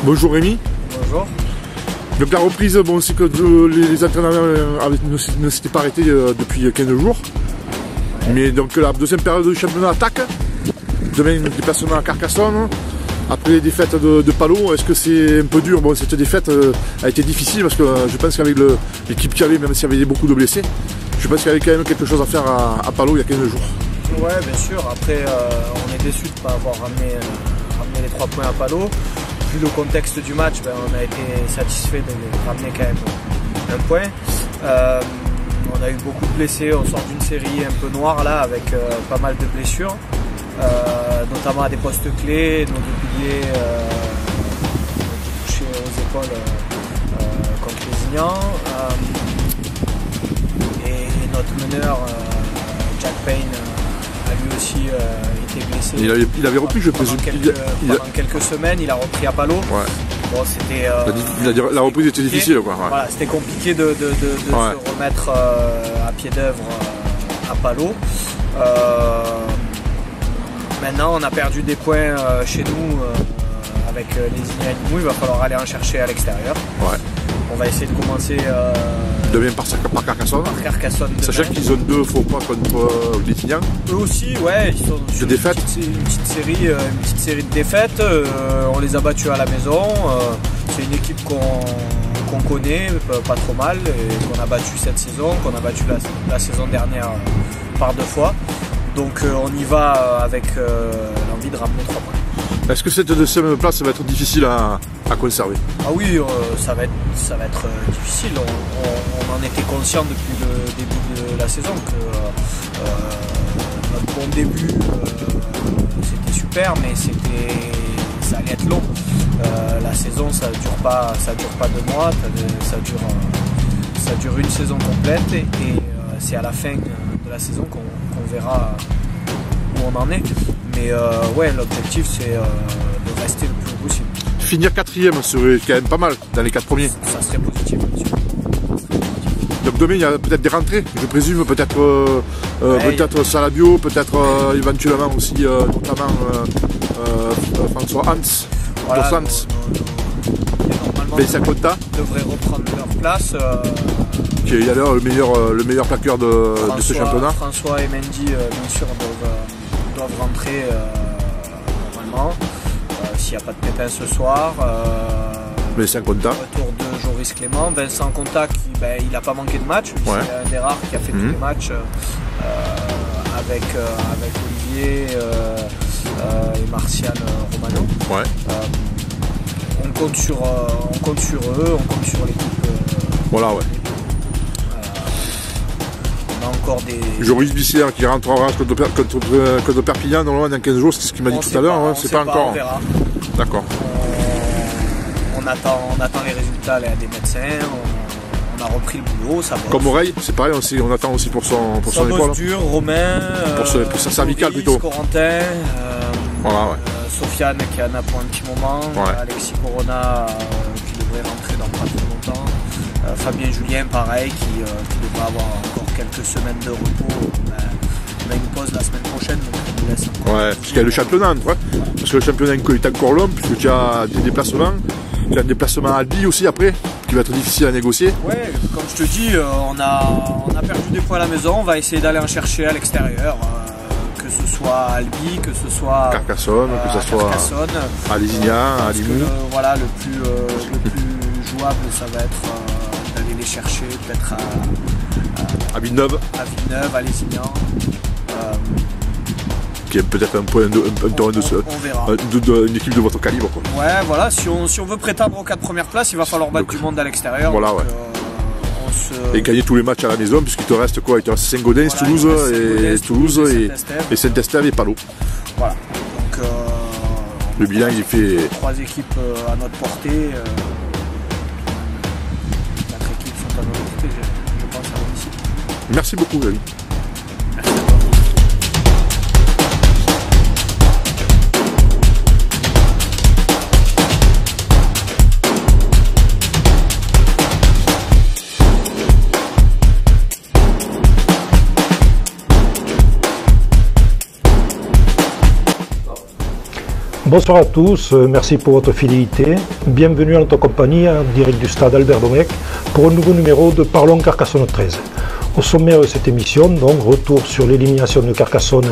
Bonjour Rémi. Bonjour. Donc la reprise, bon, c'est que les entraînements ne s'étaient pas arrêtés depuis 15 jours. Ouais. Mais donc la deuxième période du championnat attaque. Demain, déplacement à Carcassonne. Après les défaites de Palo, est-ce que c'est un peu dur? Bon, cette défaite a été difficile parce que je pense qu'avec l'équipe qu'il y avait, même s'il y avait beaucoup de blessés, je pense qu'il y avait quand même quelque chose à faire à Palo il y a 15 jours. Ouais, bien sûr. Après, on est déçu de ne pas avoir ramené les 3 points à Palo. Vu le contexte du match, on a été satisfait de ramener quand même un point. On a eu beaucoup de blessés, on sort d'une série un peu noire là avec pas mal de blessures, notamment à des postes clés, nos deux piliers ont touché aux épaules contre les Ignans. Et notre meneur Jack Payne a lui aussi été blessé. Il avait repris, je présume. Pendant quelques semaines, il a repris à Palo. Ouais. Bon, c'était. La reprise était difficile, quoi. Ouais. Voilà, c'était compliqué de se remettre à pied d'œuvre à Palo. Maintenant, on a perdu des points chez nous avec les Ignans. Il va falloir aller en chercher à l'extérieur. Ouais. On va essayer de commencer. Demain par Carcassonne. Par Carcassonne. Sachant qu'ils ont 2 faux pas contre les Ignans. Eux aussi, ouais, ils sont sur une petite série de défaites. On les a battus à la maison. C'est une équipe qu'on connaît, pas trop mal, et qu'on a battu cette saison, qu'on a battu la saison dernière par 2 fois. Donc on y va avec l'envie de ramener 3 points. Est-ce que cette deuxième place va être difficile à conserver? Ah oui, ça va être difficile. On en était conscient depuis le début de la saison que notre bon début c'était super, mais ça allait être long. La saison ça dure pas 2 mois, ça dure une saison complète et c'est à la fin de la saison qu'on verra où on en est. Mais ouais, l'objectif c'est de rester le plus possible. Finir 4e serait quand même pas mal dans les 4 premiers. Ça serait positif, monsieur. Donc demain il y a peut-être des rentrées, je présume, peut-être Salabio, peut-être éventuellement aussi notamment François Hans, voilà, Dos Santos, Vincent Cotta devrait reprendre leur place. Qui est d'ailleurs le meilleur plaqueur de ce championnat. François et Mendy bien sûr doivent rentrer normalement. S'il n'y a pas de pépin ce soir. Vincent Cotta. Retour de Joris Clément. Vincent Cotta, il n'a pas manqué de match. Ouais. C'est un des rares qui a fait tous les matchs avec Olivier et Martial Romano. Ouais. On compte sur eux, on compte sur l'équipe. Voilà, ouais. On a encore des. Joris Bissière qui rentrera contre Perpignan normalement dans 15 jours, c'est ce qu'il m'a dit tout à l'heure. Hein, c'est pas encore. On verra. D'accord. On attend les résultats des médecins. On a repris le boulot, ça bosse. Comme Oreille, c'est pareil, on attend aussi pour son épaule. Ça dur, Romain. Pour sa cervicale plutôt. Corentin. Voilà, ouais. Sofiane qui en a pour un petit moment. Ouais. Alexis Corona qui devrait rentrer dans pas trop longtemps. Fabien Julien, pareil, qui devrait avoir encore quelques semaines de repos. On a une pause la semaine prochaine, donc on nous laisse encore. Ouais, parce qu'il y a le championnat, hein, parce que le championnat est encore long, puisque tu as des déplacements. Tu as un déplacement à Albi aussi après, qui va être difficile à négocier. Ouais, comme je te dis, on a perdu des points à la maison, on va essayer d'aller en chercher à l'extérieur. Que ce soit à Albi, que ce soit Carcassonne, que ce soit à Lézignan, à Limoux. Voilà, le plus jouable, ça va être d'aller les chercher peut-être à Villeneuve. À Lézignan. Qui est peut-être un point d'une équipe de votre calibre. Quoi. Ouais, voilà, si on veut prétendre aux 4 premières places, il va falloir battre du monde à l'extérieur. Voilà, donc, ouais. Et gagner tous les matchs à la maison, puisqu'il te reste quoi? Il te reste Saint-Gaudens, voilà, Toulouse et Saint-Estève et Palo. Voilà. Donc, le bilan il est fait. 3 équipes à notre portée. 4 équipes sont à notre portée, je pense à domicile. Merci beaucoup, Rémi. Bonsoir à tous, merci pour votre fidélité. Bienvenue en notre compagnie en direct du stade Albert Domecq pour un nouveau numéro de Parlons Carcassonne 13. Au sommaire de cette émission, donc retour sur l'élimination de Carcassonne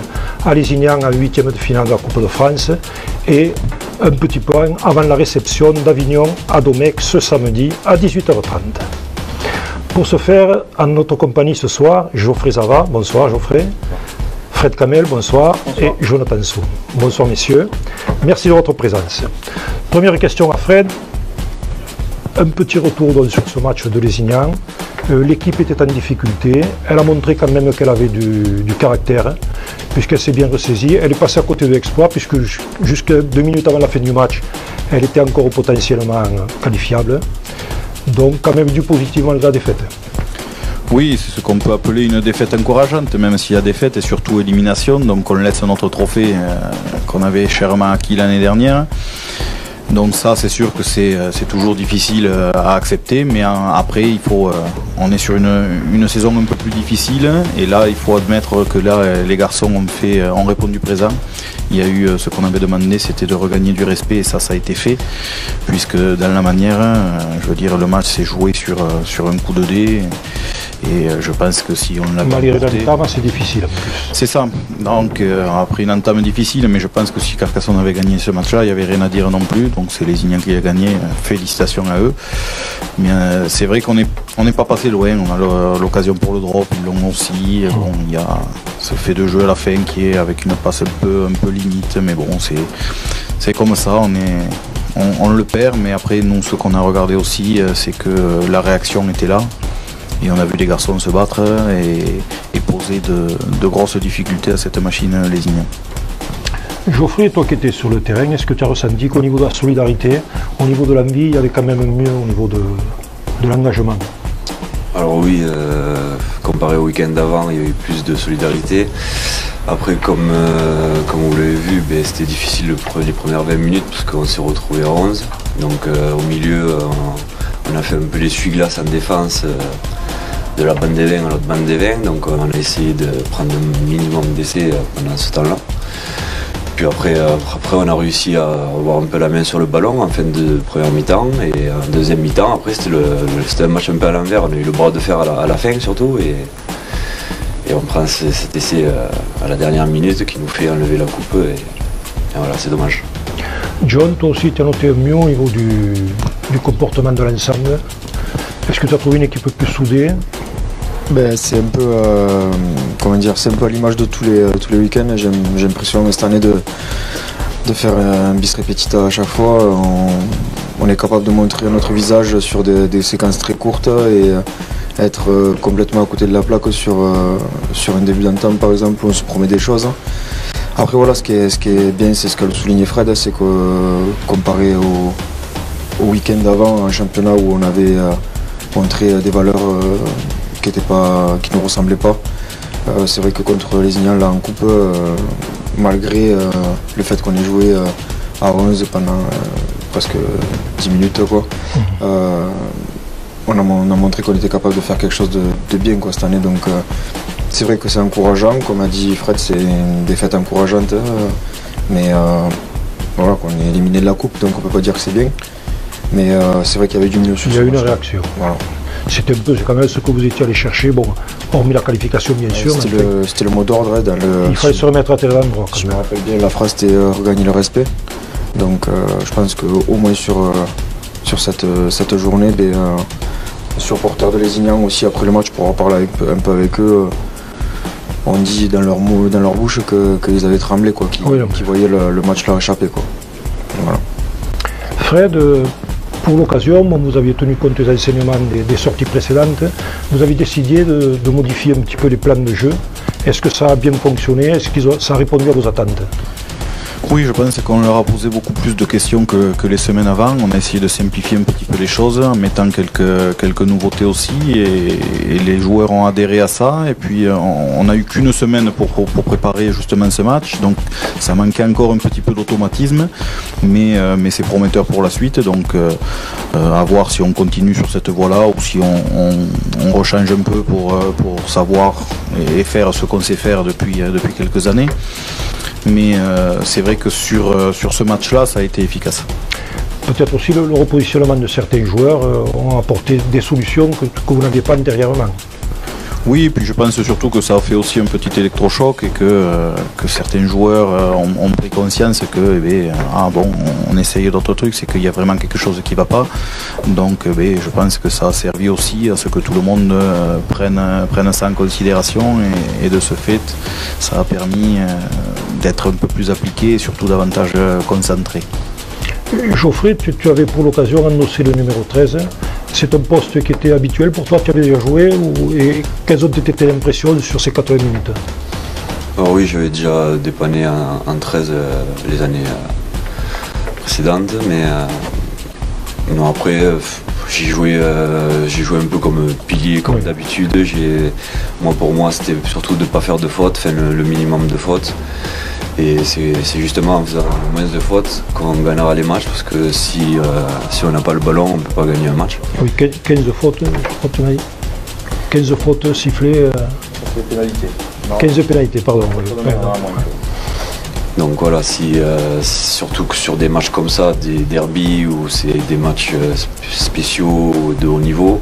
à Lézignan en 8e de finale de la Coupe de France et un petit point avant la réception d'Avignon à Domecq ce samedi à 18h30. Pour ce faire, en notre compagnie ce soir, Geoffrey Zava, bonsoir Geoffrey. Fred Kamel, bonsoir, et Jonathan Sou. Bonsoir messieurs, merci de votre présence. Première question à Fred, un petit retour donc, sur ce match de Lézignan. L'équipe était en difficulté, elle a montré quand même qu'elle avait du caractère, puisqu'elle s'est bien ressaisie. Elle est passée à côté de l'exploit, puisque jusqu'à 2 minutes avant la fin du match, elle était encore potentiellement qualifiable. Donc quand même du positif malgré la défaite. Oui, c'est ce qu'on peut appeler une défaite encourageante, même s'il y a défaite et surtout élimination. Donc on laisse notre trophée qu'on avait chèrement acquis l'année dernière. Donc ça, c'est sûr que c'est toujours difficile à accepter, mais après, on est sur une saison un peu plus difficile. Et là, il faut admettre que là, les garçons ont répondu présent. Il y a eu ce qu'on avait demandé, c'était de regagner du respect, et ça a été fait, puisque dans la manière, je veux dire, le match s'est joué sur un coup de dé. Et je pense que si on l'avait malgré l'entame, c'est difficile en plus. C'est ça. Donc après une entame difficile, mais je pense que si Carcassonne avait gagné ce match-là, il n'y avait rien à dire non plus. Donc c'est les Lézignan qui a gagné. Félicitations à eux. Mais c'est vrai qu'on n'est pas passé loin. On a l'occasion pour le drop, ils l'ont aussi. Bon, il y a ce fait de jeu à la fin qui est avec une passe un peu limite. Mais bon, c'est comme ça. On le perd. Mais après, nous, ce qu'on a regardé aussi, c'est que la réaction était là. Et on a vu les garçons se battre et poser de grosses difficultés à cette machine Lézignan. Geoffrey, toi qui étais sur le terrain, est-ce que tu as ressenti qu'au niveau de la solidarité, au niveau de l'envie, il y avait quand même mieux au niveau de l'engagement? Alors oui, comparé au week-end d'avant, il y a eu plus de solidarité. Après, comme vous l'avez vu, c'était difficile les premières 20 minutes parce qu'on s'est retrouvé à 11. Donc au milieu, on a fait un peu l'essuie-glace en défense. De la bande des 20 à l'autre bande des 20, donc on a essayé de prendre un minimum d'essais pendant ce temps-là. Puis après on a réussi à avoir un peu la main sur le ballon en fin de première mi-temps, et en deuxième mi-temps, après c'était un match un peu à l'envers, on a eu le bras de fer à la fin surtout, et on prend cet essai à la dernière minute qui nous fait enlever la coupe, et voilà, c'est dommage. John, toi aussi tu as noté mieux au niveau du comportement de l'ensemble. Est-ce que tu as trouvé une équipe plus soudée? C'est un peu, c'est un peu à l'image de tous les week-ends. J'ai l'impression cette année de faire un bis repetita à chaque fois. On est capable de montrer notre visage sur des séquences très courtes et être complètement à côté de la plaque sur un début d'entame par exemple où on se promet des choses. Après voilà, ce qui est bien, c'est ce qu'a souligné Fred, c'est que comparé au week-end d'avant en championnat où on avait montré des valeurs qui ne ressemblaient pas. C'est vrai que contre les Lézignan là en coupe, malgré le fait qu'on ait joué à 11 pendant presque 10 minutes, on a montré qu'on était capable de faire quelque chose de bien cette année. Donc c'est vrai que c'est encourageant, comme a dit Fred, c'est une défaite encourageante, mais voilà, qu'on est éliminé de la coupe, donc on ne peut pas dire que c'est bien. Mais c'est vrai qu'il y avait du mieux sur il y a eu une réaction. Voilà. C'était un peu quand même ce que vous étiez allé chercher, bon, hormis la qualification bien sûr. C'était le mot d'ordre. Il fallait se remettre à tel endroit. Je me rappelle bien, la phrase c'était regagner le respect. Donc je pense qu'au moins sur cette journée, les supporters de Lézignan aussi après le match, pour en parler un peu avec eux, on dit dans leur bouche qu'ils avaient tremblé, qu'ils voyaient le match leur échapper. Voilà. Fred, pour l'occasion, vous aviez tenu compte des enseignements des sorties précédentes, vous avez décidé de modifier un petit peu les plans de jeu. Est-ce que ça a bien fonctionné? Est-ce que ça a répondu à vos attentes? Oui, je pense qu'on leur a posé beaucoup plus de questions que les semaines avant. On a essayé de simplifier un petit peu les choses en mettant quelques nouveautés aussi, et les joueurs ont adhéré à ça. Et puis on n'a eu qu'une semaine pour préparer justement ce match, donc ça manquait encore un petit peu d'automatisme, mais c'est prometteur pour la suite. Donc à voir si on continue sur cette voie-là ou si on rechange un peu pour savoir et faire ce qu'on sait faire depuis quelques années. Mais c'est vrai que sur ce match-là, ça a été efficace. Peut-être aussi le repositionnement de certains joueurs ont apporté des solutions que vous n'aviez pas antérieurement. Oui, et puis je pense surtout que ça a fait aussi un petit électrochoc et que certains joueurs ont pris conscience que on essaye d'autres trucs, c'est qu'il y a vraiment quelque chose qui ne va pas. Donc je pense que ça a servi aussi à ce que tout le monde prenne ça en considération et de ce fait, ça a permis d'être un peu plus appliqué et surtout davantage concentré. Geoffrey, tu avais pour l'occasion endossé le numéro 13. C'est un poste qui était habituel pour toi, tu avais déjà joué et quelles ont été tes impressions sur ces 80 minutes? Alors oui, j'avais déjà dépanné en 13 les années précédentes, mais non, après j'ai joué un peu comme pilier comme d'habitude. Pour moi c'était surtout de ne pas faire de fautes, faire le minimum de fautes. Et c'est justement en faisant moins de fautes qu'on gagnera les matchs, parce que si on n'a pas le ballon, on ne peut pas gagner un match. Oui, 15 fautes, je crois que tu m'as dit. 15 fautes sifflées. 15 pénalités, pardon. Donc voilà, surtout que sur des matchs comme ça, des derbies ou c'est des matchs spéciaux de haut niveau,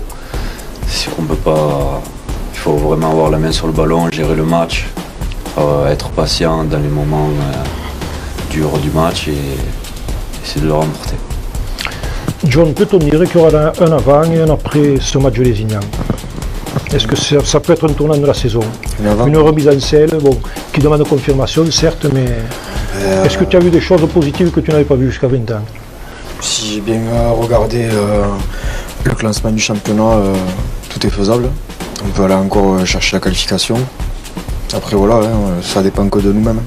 on peut pas. Il faut vraiment avoir la main sur le ballon, gérer le match. Être patient dans les moments durs du match et essayer de le remporter. John, peut-on dire qu'il y aura un avant et un après ce match de Lézignan? Est-ce que ça peut être un tournant de la saison? Une remise en selle, qui demande confirmation, certes, mais est-ce que tu as vu des choses positives que tu n'avais pas vues jusqu'à 20 ans? Si j'ai bien regardé le classement du championnat, tout est faisable. On peut aller encore chercher la qualification. Après voilà, ça dépend que de nous-mêmes.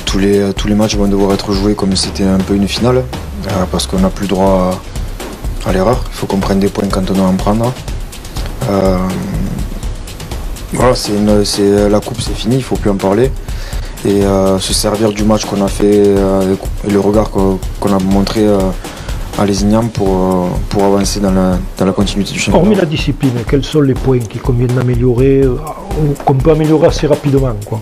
Tous les matchs vont devoir être joués comme si c'était un peu une finale, parce qu'on n'a plus droit à l'erreur. Il faut qu'on prenne des points quand on doit en prendre. Voilà, la coupe c'est fini, il ne faut plus en parler. Et se servir du match qu'on a fait et le regard qu'on a montré à Lézignan pour avancer dans la continuité du championnat. Hormis la discipline, quels sont les points qu'il convient d'améliorer ou qu'on peut améliorer assez rapidement, quoi?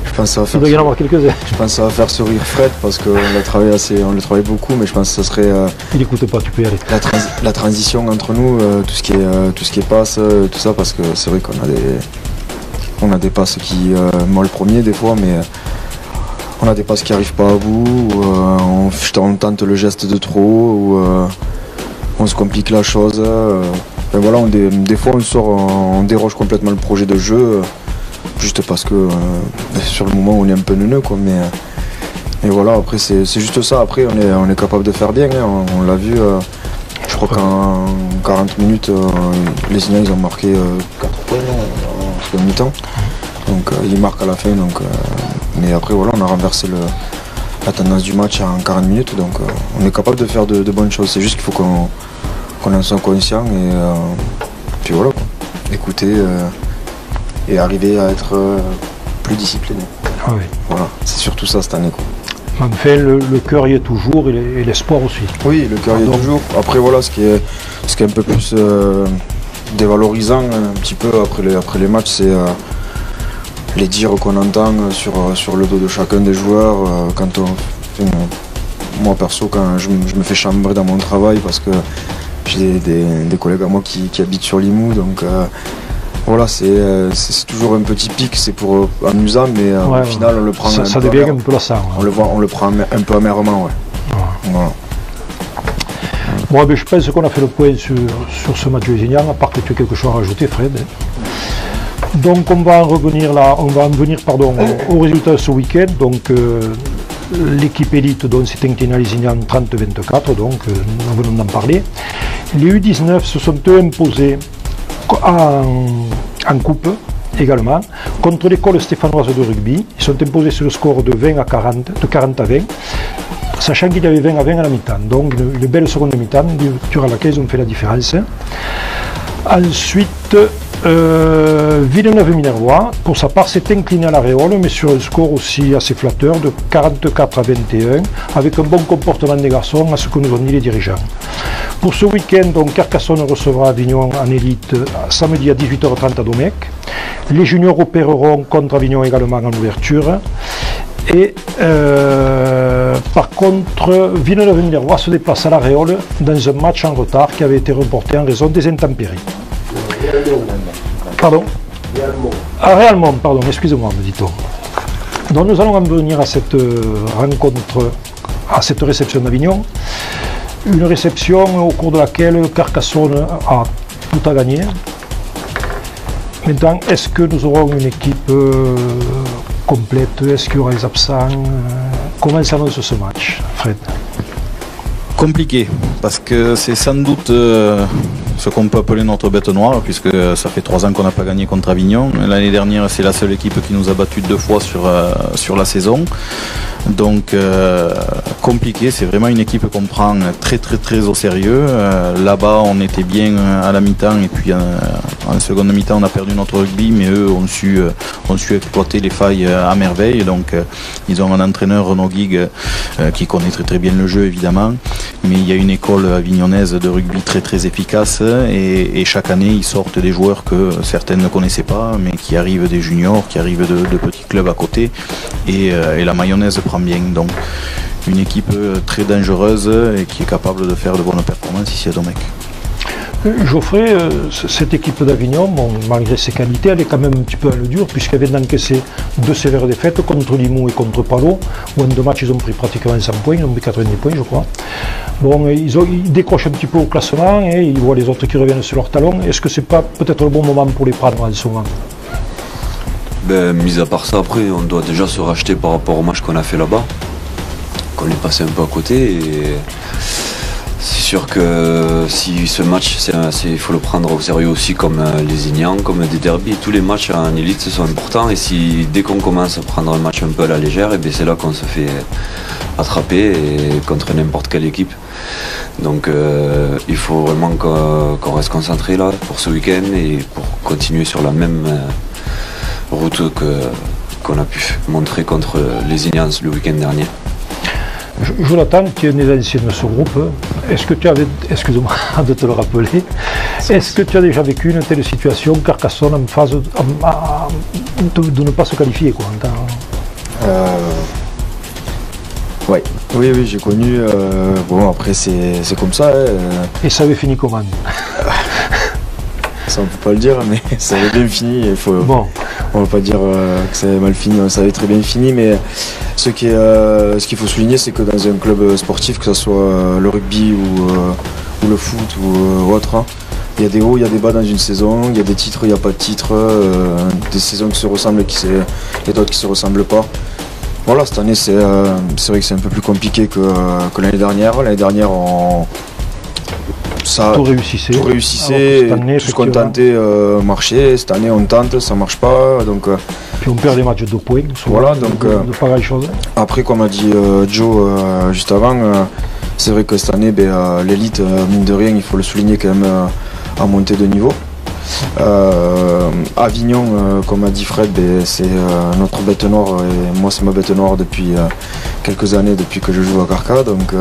Je pense que il doit y en avoir quelques-uns. Je pense que ça va faire sourire Fred parce qu'on l'a travaillé beaucoup, mais je pense que ça serait. Il n'écoute pas, tu peux y aller. La transition entre nous, tout ce qui est passe, tout ça, parce que c'est vrai qu'on a des passes qui moi le premier des fois, mais on a des passes qui n'arrivent pas à bout, on tente le geste de trop, ou on se complique la chose. Voilà, des fois on déroge complètement le projet de jeu, juste parce que sur le moment on est un peu neuneux, quoi. Mais voilà, après c'est juste ça. Après on est capable de faire bien, hein. On l'a vu. Je crois qu'en 40 minutes, les Signals ils ont marqué 4 points en seconde mi-temps. Donc ils marquent à la fin. Mais après voilà, on a renversé la tendance du match en 40 minutes. Donc on est capable de faire de bonnes choses. C'est juste qu'il faut qu'on en soit conscient et puis voilà, quoi. Écouter et arriver à être plus discipliné. Ah oui. Voilà, c'est surtout ça cette année, quoi. Enfin, le cœur y est toujours et l'espoir aussi. Oui, le cœur y est toujours. Après voilà, ce qui est un peu plus dévalorisant un petit peu après les matchs, c'est les dires qu'on entend sur le dos de chacun des joueurs. Moi perso, quand je me fais chambrer dans mon travail parce que j'ai des collègues à moi qui habitent sur Limoux, donc voilà, c'est toujours un petit pic, c'est pour amusant, mais au final on le prend ça devient un peu lassant. On le prend un peu amèrement, ouais. Voilà. Bon, je pense qu'on a fait le point sur ce match de Lézignan, à part que tu as quelque chose à rajouter, Fred. Donc on va en venir au résultat de ce week-end. Donc l'équipe élite s'est inclinée à Lézignan 30-24, donc nous venons d'en parler. Les U19 se sont imposés en coupe également contre l'école stéphanoise de rugby. Ils sont imposés sur le score de 40 à 20, sachant qu'il y avait 20 à 20 à la mi-temps. Donc une belle seconde mi-temps durant laquelle ils ont fait la différence. Ensuite, Villeneuve-Minervois, pour sa part, s'est incliné à la Réole, mais sur un score aussi assez flatteur de 44 à 21, avec un bon comportement des garçons, à ce que nous ont dit les dirigeants. Pour ce week-end, donc, Carcassonne recevra Avignon en élite samedi à 18h30 à Domecq. Les juniors opéreront contre Avignon également en ouverture. Et par contre, Villeneuve-Minervois se déplace à la Réole dans un match en retard qui avait été reporté en raison des intempéries. Pardon? Ah, Réalmont, pardon, excusez-moi, me dit-on. Donc nous allons en venir à cette rencontre, à cette réception d'Avignon. Une réception au cours de laquelle Carcassonne a tout à gagner. Maintenant, est-ce que nous aurons une équipe complète? Est-ce qu'il y aura des absents? Comment s'annonce ce match, Fred? Compliqué, parce que c'est sans doute ce qu'on peut appeler notre bête noire, puisque ça fait 3 ans qu'on n'a pas gagné contre Avignon. L'année dernière, c'est la seule équipe qui nous a battu 2 fois sur la saison. Donc compliqué, c'est vraiment une équipe qu'on prend très au sérieux. Là-bas, on était bien à la mi-temps, et puis en seconde mi-temps, on a perdu notre rugby, mais eux ont su exploiter les failles à merveille. Donc ils ont un entraîneur, Renaud Guigue, qui connaît très bien le jeu, évidemment. Mais il y a une école avignonnaise de rugby très efficace, et chaque année ils sortent des joueurs que certains ne connaissaient pas, mais qui arrivent des juniors, qui arrivent de petits clubs à côté, et la mayonnaise prend bien. Donc une équipe très dangereuse et qui est capable de faire de bonnes performances ici à Domecq. Geoffrey, cette équipe d'Avignon, bon, malgré ses qualités, elle est quand même un petit peu à le dur, puisqu'elle vient d'encaisser 2 sévères défaites contre Limoux et contre Palo, où en 2 matchs ils ont pris pratiquement 100 points, ils ont pris 90 points je crois. Bon, ils décrochent un petit peu au classement et ils voient les autres qui reviennent sur leurs talons. Est-ce que c'est pas peut-être le bon moment pour les prendre en ce moment? Mis à part ça, après, on doit déjà se racheter par rapport au match qu'on a fait là-bas, qu'on est passé un peu à côté. Et c'est sûr que si ce match, il faut le prendre au sérieux aussi, comme les Ignans, comme des derbies. Tous les matchs en élite sont importants, et si dès qu'on commence à prendre un match un peu à la légère, et c'est là qu'on se fait attraper, et contre n'importe quelle équipe. Donc il faut vraiment qu'on reste concentré là pour ce week-end, et pour continuer sur la même route qu'on a pu montrer contre les Ignans le week-end dernier. Jonathan, tu es un des anciens de ce groupe. Est-ce que tu avais, excuse-moi de te le rappeler, est-ce que tu as déjà vécu une telle situation, Carcassonne en phase de ne pas se qualifier, quoi, ouais. Oui, j'ai connu. Bon, après, c'est comme ça. Et ça avait fini comment? Ça, on peut pas le dire, mais ça avait bien fini. Bon. On va pas dire que ça avait mal fini, ça avait très bien fini, mais ce qu'il faut souligner, c'est que dans un club sportif, que ce soit le rugby ou le foot ou autre, hein, il y a des hauts, il y a des bas dans une saison, il y a des titres, il n'y a pas de titres, des saisons qui se ressemblent et d'autres qui se ressemblent pas. Voilà, cette année, c'est vrai que c'est un peu plus compliqué que l'année dernière. L'année dernière, tout réussissait, tout ce qu'on tentait marchait. Cette année on tente, ça marche pas, donc puis on perd des matchs de 2 points, voilà, donc pas grand chose. Après, comme a dit Joe juste avant, c'est vrai que cette année l'élite, mine de rien, il faut le souligner, quand même a monté de niveau. Avignon, comme a dit Fred, c'est notre bête noire, et moi c'est ma bête noire depuis quelques années, depuis que je joue à Carca, donc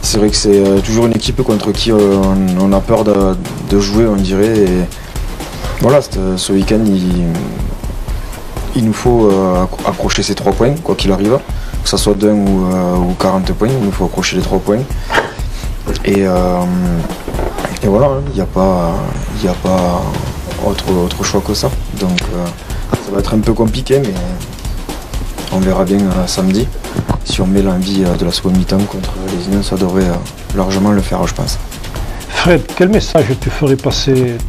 c'est vrai que c'est toujours une équipe contre qui on a peur de jouer, on dirait. Et voilà, ce week-end, il nous faut accrocher ces 3 points, quoi qu'il arrive. Que ce soit 1 ou 40 points, il nous faut accrocher les 3 points. Et voilà, il n'y a pas autre choix que ça. Donc ça va être un peu compliqué, mais on verra bien samedi. Si on met l'envie de la seconde mi-temps contre les Ignans, ça devrait largement le faire, je pense. Fred, quel message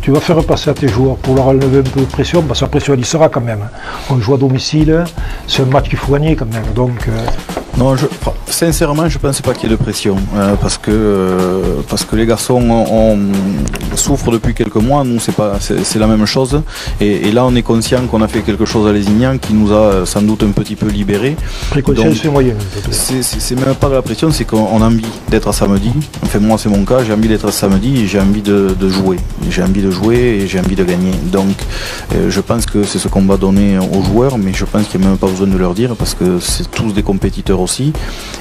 tu vas faire passer à tes joueurs pour leur enlever un peu de pression? Parce que la pression, elle y sera quand même. On joue à domicile, c'est un match qu'il faut gagner quand même. Donc Non, sincèrement, je ne pense pas qu'il y ait de pression parce que les garçons souffrent depuis quelques mois. Nous, c'est la même chose. Et là, on est conscient qu'on a fait quelque chose à Lézignan qui nous a sans doute un petit peu libérés. Précaution, c'est moyen. C'est même pas de la pression, c'est qu'on a envie d'être à samedi. Enfin, moi, c'est mon cas. J'ai envie d'être à samedi et j'ai envie de jouer. J'ai envie de jouer et j'ai envie de gagner. Donc, je pense que c'est ce qu'on va donner aux joueurs, mais je pense qu'il n'y a même pas besoin de leur dire parce que c'est tous des compétiteurs aussi,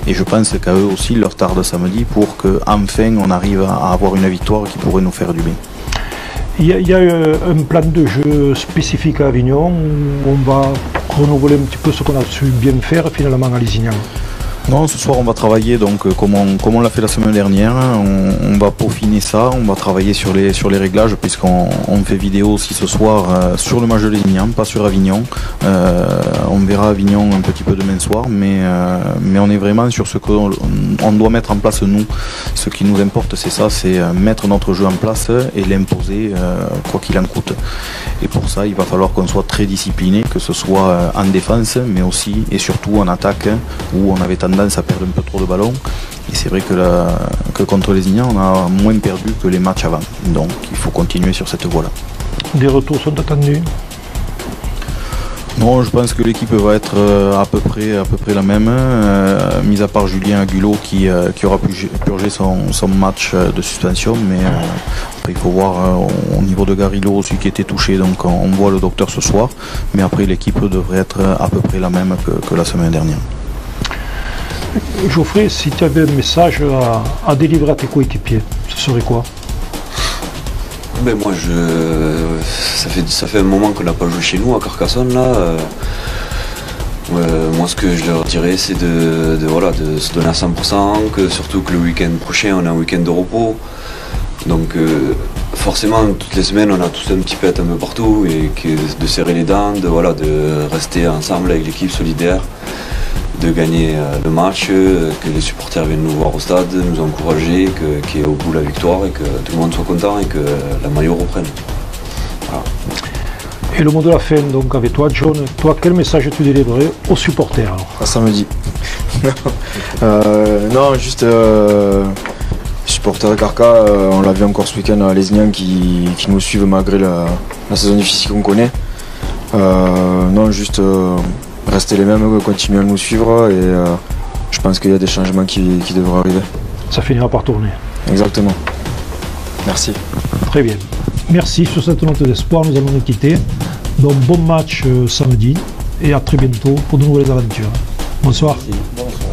et je pense qu'à eux aussi leur tarde samedi pour qu'enfin on arrive à avoir une victoire qui pourrait nous faire du bien. Il y a un plan de jeu spécifique à Avignon où on va renouveler un petit peu ce qu'on a su bien faire finalement à Lézignan. Non, ce soir on va travailler donc comme on l'a fait la semaine dernière, on va peaufiner ça, on va travailler sur les réglages puisqu'on fait vidéo aussi ce soir sur le match de Lézignan, pas sur Avignon. On verra Avignon un petit peu demain soir, mais on est vraiment sur ce qu'on doit mettre en place nous. Ce qui nous importe c'est ça, c'est mettre notre jeu en place et l'imposer quoi qu'il en coûte. Et pour ça il va falloir qu'on soit très discipliné, que ce soit en défense mais aussi et surtout en attaque où on avait tendance à perdre un peu trop de ballons, et c'est vrai que contre Lézignan on a moins perdu que les matchs avant, donc il faut continuer sur cette voie là. Des retours sont attendus? Non, je pense que l'équipe va être à peu près la même, mis à part Julien Agulot qui aura purgé son match de suspension, mais après il faut voir au niveau de Garillo aussi qui était touché, donc on voit le docteur ce soir, mais après l'équipe devrait être à peu près la même que la semaine dernière. Geoffrey, si tu avais un message à délivrer à tes coéquipiers, ce serait quoi? Ben moi, ça fait un moment qu'on n'a pas joué chez nous à Carcassonne là. Moi, ce que je leur dirais, c'est de se donner à 100%, surtout que le week-end prochain, on a un week-end de repos. Donc forcément, toutes les semaines, on a tous un petit peu un peu partout, et de serrer les dents, de rester ensemble avec l'équipe solidaire, de gagner le match, que les supporters viennent nous voir au stade, nous encourager, qu'il y ait au bout la victoire et que tout le monde soit content et que la maillot reprenne. Voilà. Et le mot de la fin, donc avec toi, John, toi, quel message tu délivrerais aux supporters alors? À samedi. Non, juste supporters de Carca, on l'a vu encore ce week-end à Lézignan qui nous suivent malgré la saison difficile qu'on connaît. Non, juste rester les mêmes, continuer à nous suivre, et je pense qu'il y a des changements qui devraient arriver. Ça finira par tourner. Exactement. Merci. Très bien. Merci. Sur cette note d'espoir, nous allons nous quitter. Donc bon match samedi et à très bientôt pour de nouvelles aventures. Bonsoir. Bonsoir.